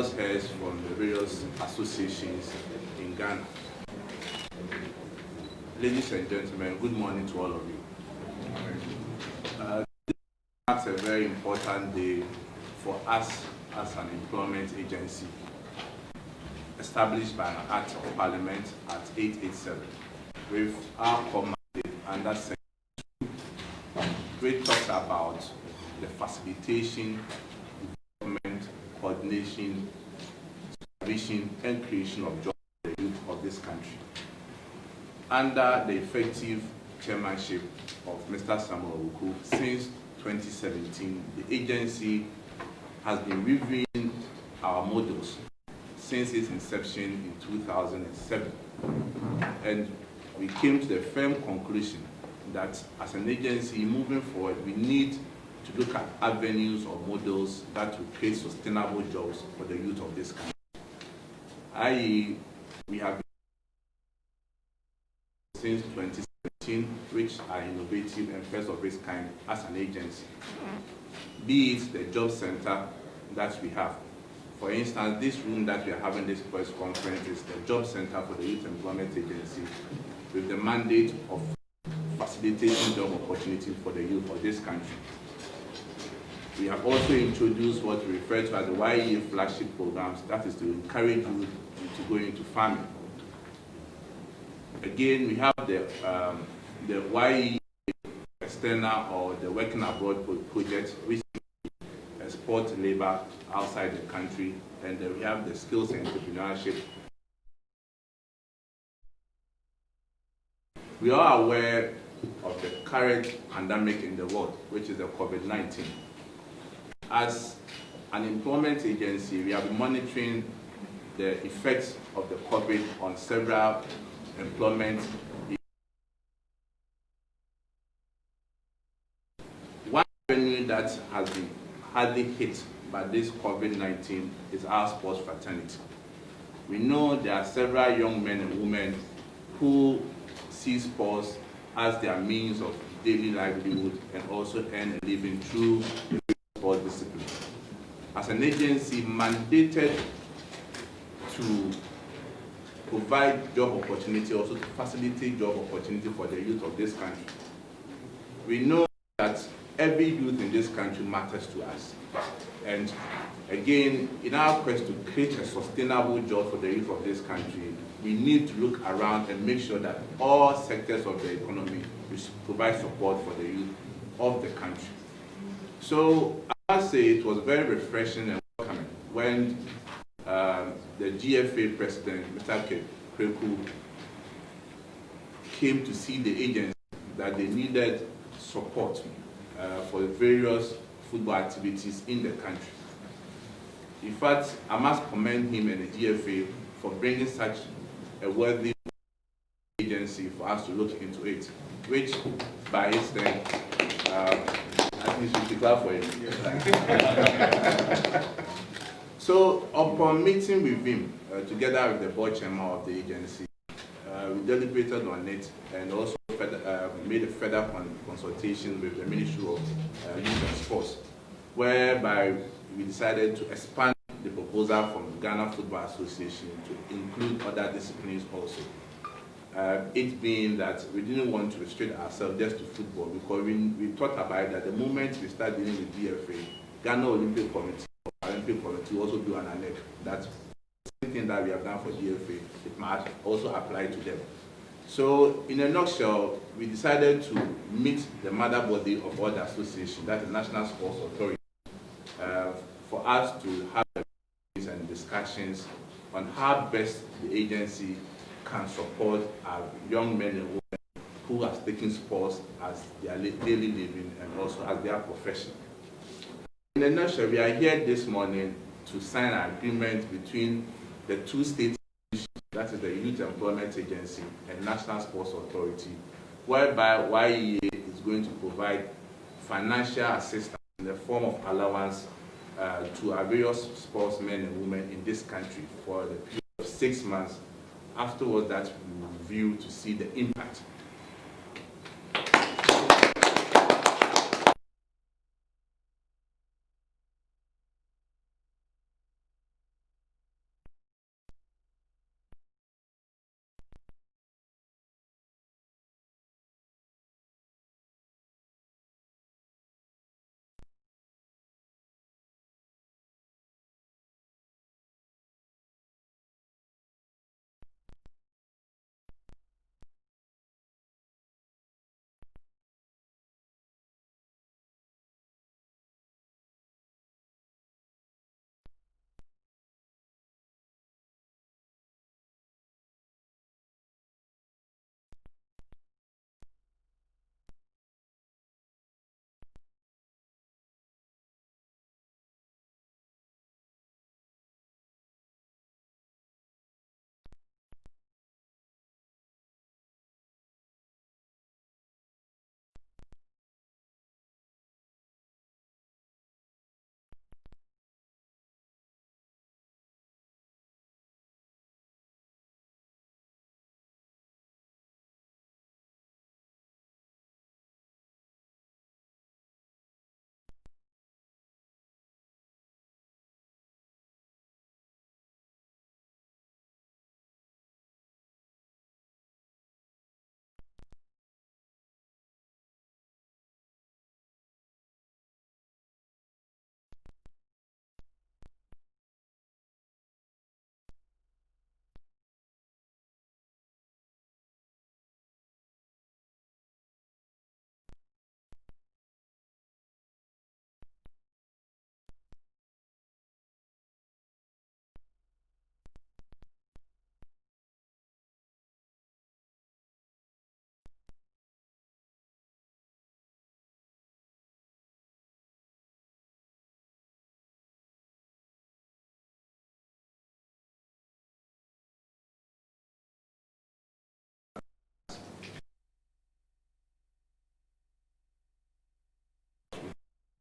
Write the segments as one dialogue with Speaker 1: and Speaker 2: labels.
Speaker 1: heads from the various associations in Ghana. Ladies and gentlemen, good morning to all of you. This marks a very important day for us as an employment agency established by an Act of Parliament at 887 with our command under Section 2, which talks about the facilitation, development, coordination, supervision, and creation of jobs for the youth of this country. Under the effective chairmanship of Mr. Samuel Oku, since 2017, the agency has been reviewing our models since its inception in 2007. And we came to the firm conclusion that as an agency moving forward, we need to look at avenues or models that will create sustainable jobs for the youth of this country. I.e., we have been since 2017, which are innovative and first of its kind as an agency. Be it the job center that we have. For instance, this room that we are having this press conference is the job center for the Youth Employment Agency with the mandate of facilitating job opportunities for the youth of this country. We have also introduced what we refer to as the YEA flagship programs, that is to encourage youth to go into farming. Again, we have the YEA external or the working abroad project, which export labor outside the country, and we have the skills and entrepreneurship. We are aware of the current pandemic in the world, which is the COVID-19. As an employment agency, we have been monitoring the effects of the COVID on several employment. One avenue that has been hardly hit by this COVID-19 is our sports fraternity. We know there are several young men and women who see sports as their means of daily livelihood and also earn a living through the sport discipline. As an agency mandated to provide job opportunity, also to facilitate job opportunity for the youth of this country, we know that every youth in this country matters to us. And again, in our quest to create a sustainable job for the youth of this country, we need to look around and make sure that all sectors of the economy provide support for the youth of the country. So I must say it was very refreshing and welcoming when the GFA president, Mr. Kreku, came to see the agency that they needed support for the various football activities in the country. In fact, I must commend him and the GFA for bringing such a worthy agency for us to look into it, which by instance, I think we should clap for him. So upon meeting with him, together with the board chairman of the agency, we deliberated on it and also made a further consultation with the Ministry of Youth and Sports, whereby we decided to expand the proposal from Ghana Football Association to include other disciplines also. It being that we didn't want to restrict ourselves just to football, because we thought about it that the moment we start dealing with GFA, Ghana Olympic Committee or Olympic Committee also do an annex. That's the same thing that we have done for GFA, it might also apply to them. So in a nutshell, we decided to meet the mother body of all the association, that is National Sports Authority, for us to have meetings and discussions on how best the agency can support our young men and women who are taking sports as their daily living and also as their profession. In a nutshell, we are here this morning to sign an agreement between the two state institutions, that is the Youth Employment Agency and National Sports Authority, whereby YEA is going to provide financial assistance in the form of allowance to our various sportsmen and women in this country for the period of 6 months. Afterwards, that we will review to see the impact.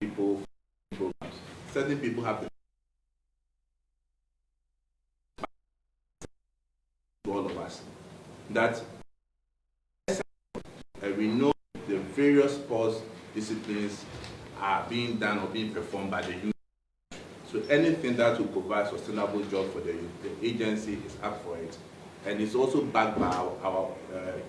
Speaker 1: people programs. Certain people have to all of us that we know the various sports disciplines are being done or being performed by the youth. So anything that will provide sustainable job for the youth, the agency is up for it. And it's also backed by our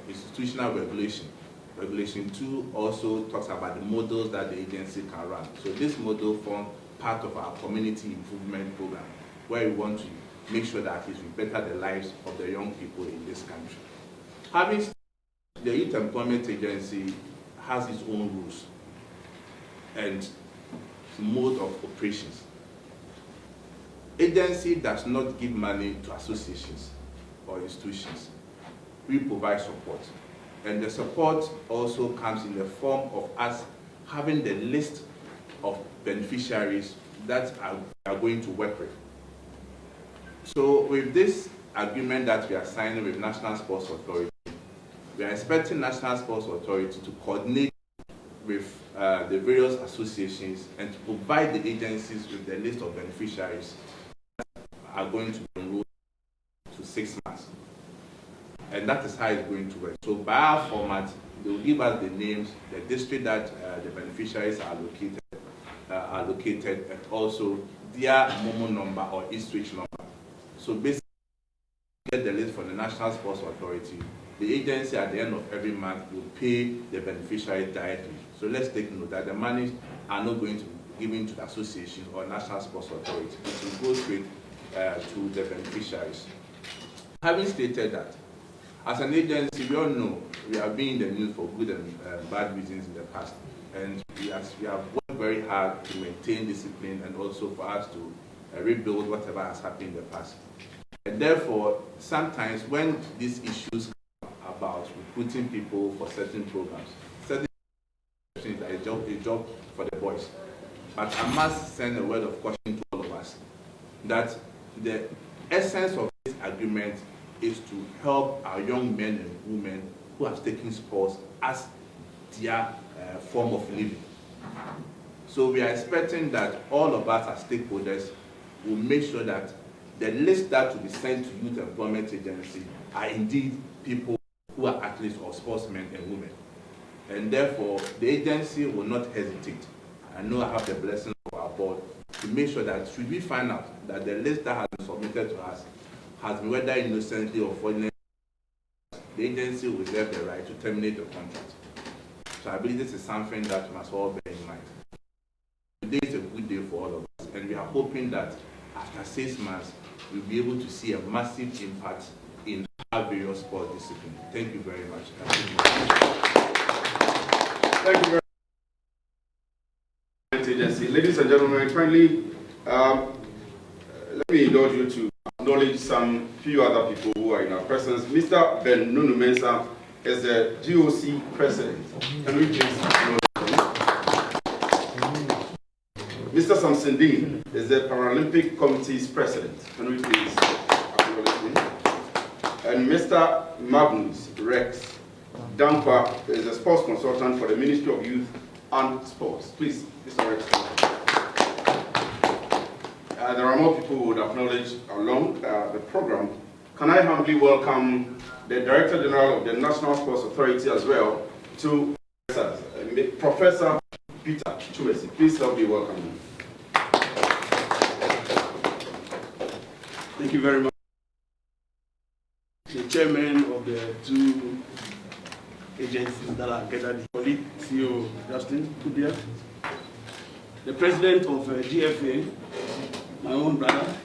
Speaker 1: institutional regulation. Regulation 2 also talks about the models that the agency can run. So this model forms part of our community improvement program, where we want to make sure that we better the lives of the young people in this country. Having the Youth Employment Agency has its own rules and mode of operations. Agency does not give money to associations or institutions. We provide support. And the support also comes in the form of us having the list of beneficiaries that we are going to work with. So with this agreement that we are signing with National Sports Authority, we are expecting National Sports Authority to coordinate with the various associations and to provide the agencies with the list of beneficiaries that are going to be enrolled to 6 months. And that is how it's going to work. So by our format, they will give us the names, the district that the beneficiaries are located, and also their MOMO number or e-switch number. So basically, get the list from the National Sports Authority. The agency at the end of every month will pay the beneficiary directly. So let's take note that the monies are not going to be given to the association or National Sports Authority. It will go straight to the beneficiaries. Having stated that, as an agency, we all know we have been in the news for good and bad reasons in the past. And we have worked very hard to maintain discipline and also for us to rebuild whatever has happened in the past. And therefore, sometimes when these issues come about recruiting people for certain programs, certain things like a job for the boys. But I must send a word of caution to all of us that the essence of this agreement is to help our young men and women who have taken sports as their form of living. So we are expecting that all of us as stakeholders will make sure that the list that will be sent to Youth Employment Agency are indeed people who are athletes or sportsmen and women. And therefore, the agency will not hesitate. I know I have the blessing of our board to make sure that should we find out that the list that has been submitted to us has been whether innocently or fraudulently, the agency will reserve the right to terminate the contract. So I believe this is something that we must all bear in mind. Today is a good day for all of us, and we are hoping that after 6 months, we'll be able to see a massive impact in our various sport disciplines. Thank you very much.
Speaker 2: Thank you very much, agency. Ladies and gentlemen, kindly, let me indulge you to acknowledge some few other people who are in our presence. Mr. Ben Nunu Mensah is the GOC president. Can we please acknowledge him? Mr. Samson Dean is the Paralympic Committee's president. Can we please acknowledge him? And Mr. Magnus Rex Dankwa is the sports consultant for the Ministry of Youth and Sports. Please, Mr. Rex. There are more people who would acknowledge along the program. Can I humbly welcome the Director General of the National Sports Authority as well to Professor Peter Chumesi. Please help me welcome him.
Speaker 3: Thank you very much. The chairman of the two agencies that are gathered, the colleague, CEO Justin Kudiak, the president of GFA, my own brother,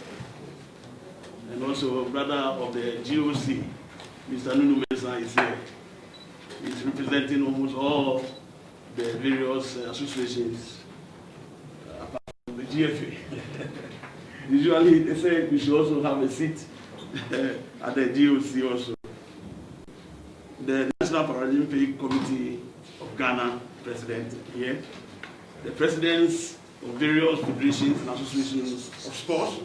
Speaker 3: and also brother of the GOC, Mr. Nunu Mensah is here. He's representing almost all the various associations apart from the GFA. Usually they say we should also have a seat at the GOC also. The National Paralympic Committee of Ghana president here, the presidents of various federations and associations of sports,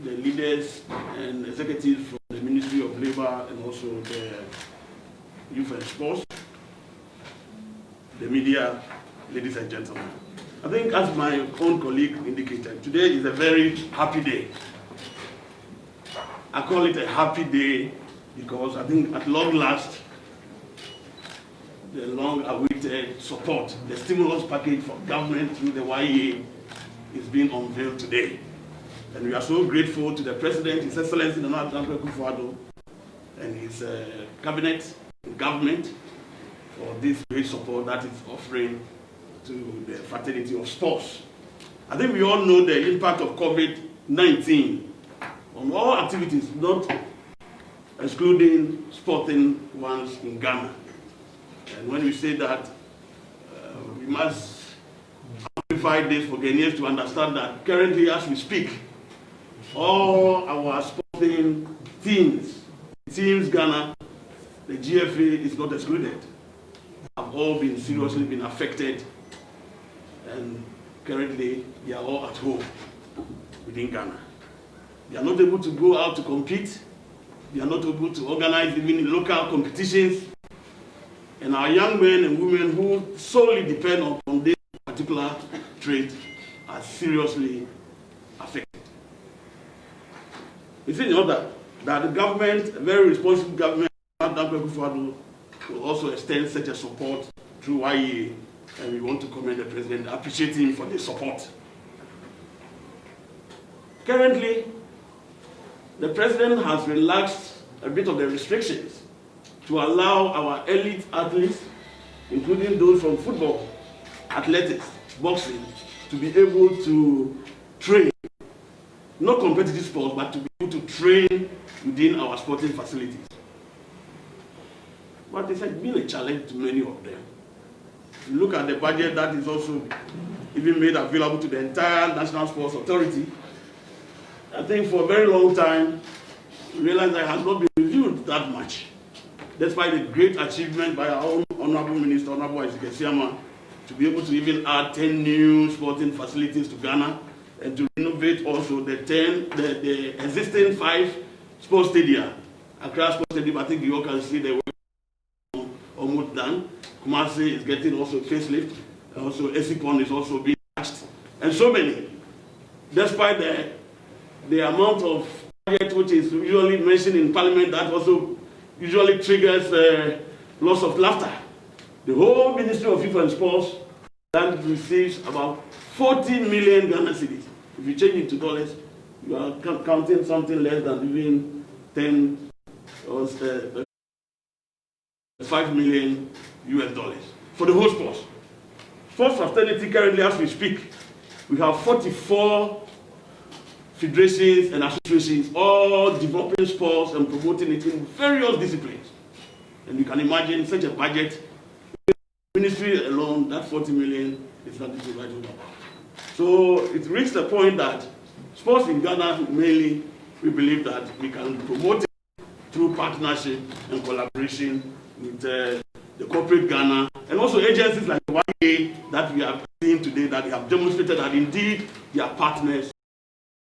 Speaker 3: the leaders and executives from the Ministry of Labour and also the Youth and Sports, the media, ladies and gentlemen. I think, as my own colleague indicated, today is a very happy day. I call it a happy day because I think at long last, the long-awaited support, the stimulus package for government through the YEA is being unveiled today. And we are so grateful to the President, His Excellency Nana Akufo-Addo, and his cabinet and government for this great support that is offering to the fraternity of sports. I think we all know the impact of COVID-19 on all activities, not excluding sporting ones in Ghana. And when we say that, we must amplify this for Ghanaians to understand that currently, as we speak, all our sporting teams Ghana, the GFA is not excluded, have all been seriously affected, and currently they are all at home within Ghana. They are not able to go out to compete. They are not able to organize even local competitions. And our young men and women who solely depend on this particular trade are seriously affected. It's in order that the government, a very responsible government, will also extend such a support through YEA, and we want to commend the President, appreciate him for the support. Currently, the President has relaxed a bit of the restrictions to allow our elite athletes, including those from football, athletics, boxing, to be able to train, not competitive sports, but to be able to train within our sporting facilities. But it's been a challenge to many of them. If you look at the budget that is also even made available to the entire National Sports Authority, I think for a very long time, we realized that it has not been reviewed that much, despite the great achievement by our own Honorable Minister, Honorable Ezekiel, to be able to even add 10 new sporting facilities to Ghana and to renovate also the existing 5 sports stadia. Accra Sports Stadium, I think you all can see the work almost done. Kumasi is getting also facelift. Also, Esipon is also being patched. And so many. Despite the amount of budget which is usually mentioned in Parliament, that also usually triggers loss of laughter. The whole Ministry of Youth and Sports that receives about 40 million Ghana cedis. If you change it to dollars, you are counting something less than even 10 or 5 million US dollars for the whole sports. Sports fraternity currently, as we speak, we have 44 federations and associations, all developing sports and promoting it in various disciplines. And you can imagine such a budget, ministry alone, that 40 million is not to write about. So it reached the point that sports in Ghana, mainly, we believe that we can promote it through partnership and collaboration with the corporate Ghana and also agencies like the YEA that we are seeing today, that they have demonstrated that indeed they are partners